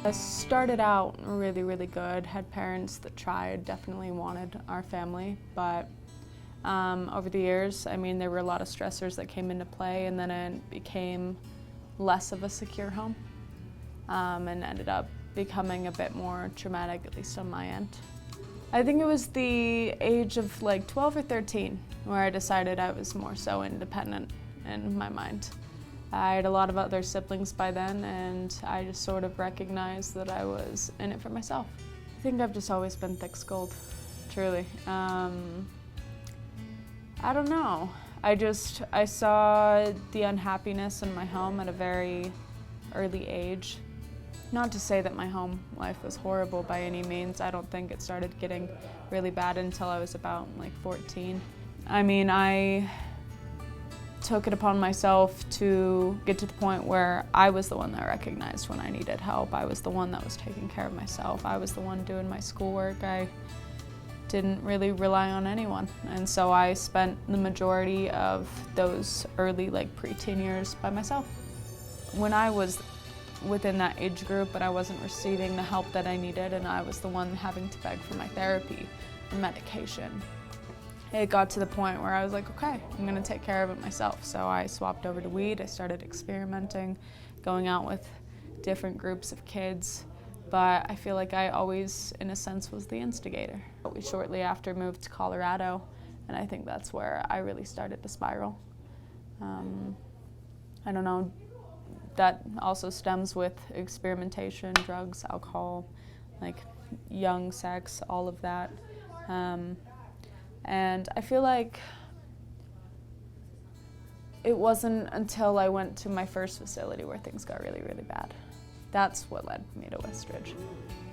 I started out really, really good, had parents that tried, definitely wanted our family, but over the years, there were a lot of stressors that came into play, and then it became less of a secure home and ended up becoming a bit more traumatic, at least on my end. I think it was the age of like 12 or 13 where I decided I was more so independent in my mind. I had a lot of other siblings by then, and I just sort of recognized that I was in it for myself. I think I've just always been thick-skulled, truly. I don't know. I saw the unhappiness in my home at a very early age. Not to say that my home life was horrible by any means. I don't think it started getting really bad until I was about like 14. I took it upon myself to get to the point where I was the one that recognized when I needed help. I was the one that was taking care of myself. I was the one doing my schoolwork. I didn't really rely on anyone. And so I spent the majority of those early preteen years by myself. When I was within that age group but I wasn't receiving the help that I needed, and I was the one having to beg for my therapy and medication, it got to the point where I was like, okay, I'm gonna take care of it myself. So I swapped over to weed. I started experimenting, going out with different groups of kids, but I feel like I always, in a sense, was the instigator. We shortly after moved to Colorado, and I think that's where I really started to spiral. I don't know, that also stems with experimentation, drugs, alcohol, young sex, all of that. And I feel like it wasn't until I went to my first facility where things got really, really bad. That's what led me to Westridge,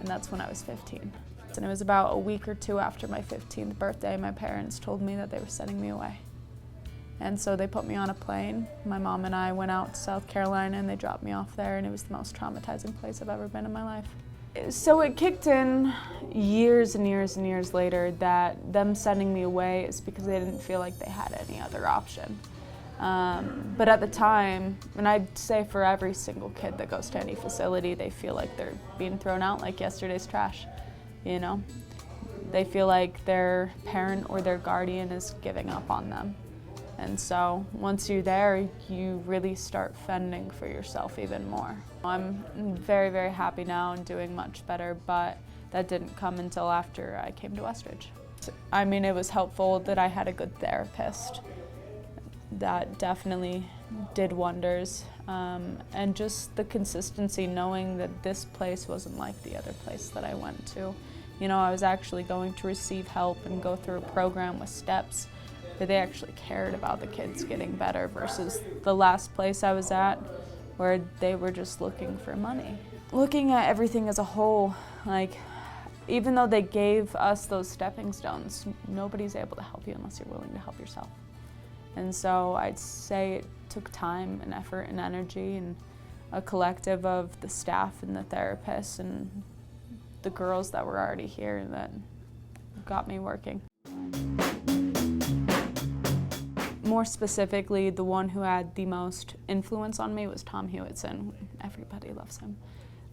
and that's when I was 15. And it was about a week or two after my 15th birthday, my parents told me that they were sending me away. And so they put me on a plane. My mom and I went out to South Carolina and they dropped me off there, and it was the most traumatizing place I've ever been in my life. So it kicked in years and years and years later that them sending me away is because they didn't feel like they had any other option. But at the time, and I'd say for every single kid that goes to any facility, they feel like they're being thrown out like yesterday's trash, you know? They feel like their parent or their guardian is giving up on them. And so once you're there, you really start fending for yourself even more. I'm very, very happy now and doing much better, but that didn't come until after I came to Westridge. It was helpful that I had a good therapist. That definitely did wonders. And just the consistency, knowing that this place wasn't like the other place that I went to. I was actually going to receive help and go through a program with steps where they actually cared about the kids getting better versus the last place I was at where they were just looking for money. Looking at everything as a whole, even though they gave us those stepping stones, nobody's able to help you unless you're willing to help yourself. And so I'd say it took time and effort and energy and a collective of the staff and the therapists and the girls that were already here that got me working. More specifically, the one who had the most influence on me was Tom Hewitson. Everybody loves him.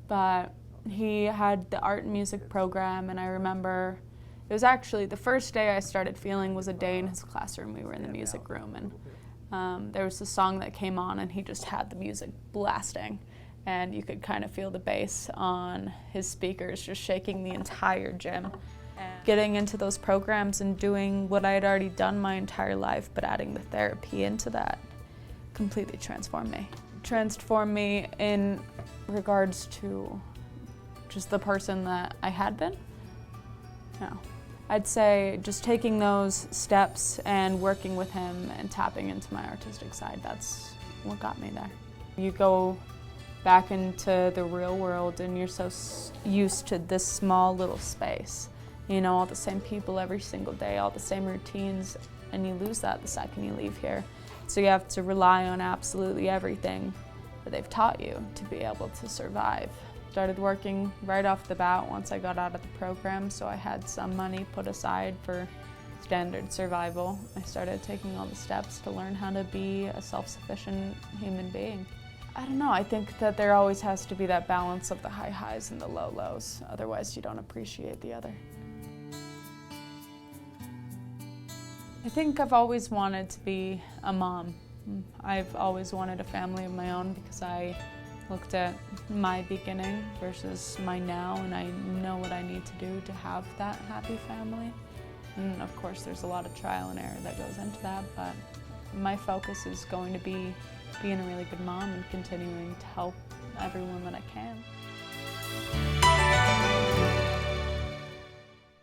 But he had the art and music program, and I remember it was actually the first day I started feeling was a day in his classroom. We were in the music room, and there was a song that came on, and he just had the music blasting, and you could kind of feel the bass on his speakers just shaking the entire gym. Getting into those programs and doing what I had already done my entire life, but adding the therapy into that completely transformed me. Transformed me in regards to just the person that I had been. No. I'd say just taking those steps and working with him and tapping into my artistic side, that's what got me there. You go back into the real world and you're so used to this small little space. All the same people every single day, all the same routines, and you lose that the second you leave here. So you have to rely on absolutely everything that they've taught you to be able to survive. Started working right off the bat once I got out of the program, so I had some money put aside for standard survival. I started taking all the steps to learn how to be a self-sufficient human being. I don't know, I think that there always has to be that balance of the high highs and the low lows, otherwise you don't appreciate the other. I think I've always wanted to be a mom. I've always wanted a family of my own because I looked at my beginning versus my now, and I know what I need to do to have that happy family. And of course there's a lot of trial and error that goes into that, but my focus is going to be being a really good mom and continuing to help everyone that I can.